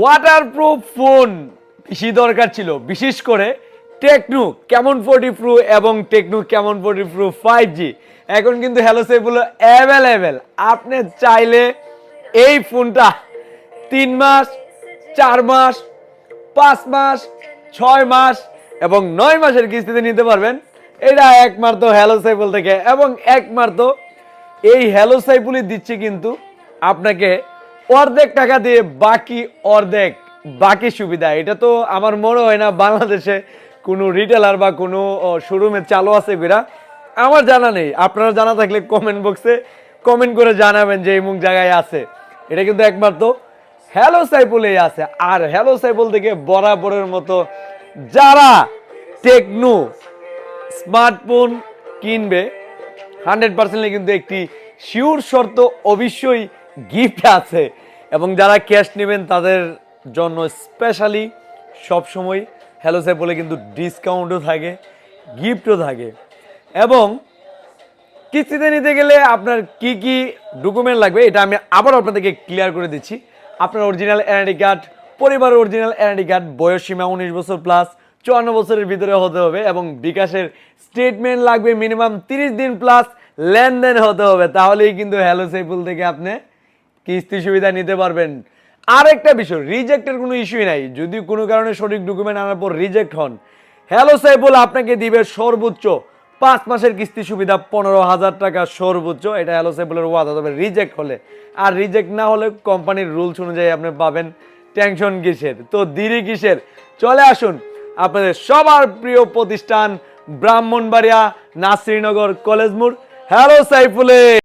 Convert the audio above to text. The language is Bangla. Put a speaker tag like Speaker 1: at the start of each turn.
Speaker 1: ওয়াটারপ্রুফ ফোন বেশি দরকার ছিল, বিশেষ করে টেকনো কেমন 40 প্রো এবং টেকনো কেমন 40 প্রো 5G এখন কিন্তু হ্যালো সেফগুলো অ্যাভেলেবেল। আপনি চাইলে এই ফোনটা 3 মাস, 4 মাস, 5 মাস, 6 মাস এবং 9 মাসের কিস্তিতে নিতে পারবেন। এটা একমাত্র হ্যালো সাইফুল থেকে, এবং একমাত্র এই হ্যালো সাইফুলই দিচ্ছে কিন্তু আপনাকে অর্ধেক টাকা দিয়ে বাকি সুবিধা। এটা তো আমার মনে হয় না বাংলাদেশে কোনো রিটেলার বা কোনো শোরুমে চালু আছে কিনা, আমার জানা নেই। আপনারা জানা থাকলে কমেন্ট বক্সে কমেন্ট করে জানাবেন যে এই মুখ জায়গায় আছে। এটা কিন্তু একমাত্র হ্যালো সাইফুলেই আছে। আর হ্যালো সাইফুল থেকে বরাবরের মতো যারা টেকনো স্মার্টফোন কিনবে 100% কিন্তু একটি শিওর শর্ত অবশ্যই গিফট আছে, এবং যারা ক্যাশ নেবেন তাদের জন্য স্পেশালি সবসময় হ্যালো সাইফ বলে কিন্তু ডিসকাউন্টও থাকে, গিফটও থাকে। এবং কিস্তিতে নিতে গেলে আপনার কি কি ডকুমেন্ট লাগবে এটা আমি আবার আপনাদেরকে ক্লিয়ার করে দিচ্ছি। আপনার অরিজিনাল এনআইডি কার্ড, পরিবারের অরিজিনাল এনআইডি কার্ড, বয়স সীমা 19 বছর প্লাস 54 বছরের ভিতরে হতে হবে, এবং বিকাশের স্টেটমেন্ট লাগবে মিনিমাম 30 দিন প্লাস লেনদেন হতে হবে। তাহলেই কিন্তু হ্যালো সাইফুল থেকে আপনি কিস্তি সুবিধা নিতে পারবেন। আর একটা বিষয়, রিজেক্টের কোনো ইস্যুই নাই। যদি কোনো কারণে সঠিক ডকুমেন্ট আনার পর রিজেক্ট হন, হ্যালো সাইফুল আপনাকে দিবে সর্বোচ্চ 5 মাসের কিস্তি সুবিধা 15,000 টাকা সর্বোচ্চ। এটা হ্যালো সাইফুলের ওয়াদা। তবে রিজেক্ট হলে, আর রিজেক্ট না হলে কোম্পানির রুলস অনুযায়ী আপনি পাবেন। টেনশন কিসের, তো দেরি কিসের, চলে আসুন আপনাদের সবার প্রিয় প্রতিষ্ঠান ব্রাহ্মণবাড়িয়া নাসিরনগর কলেজ মোড় হ্যালো সাইফুলে।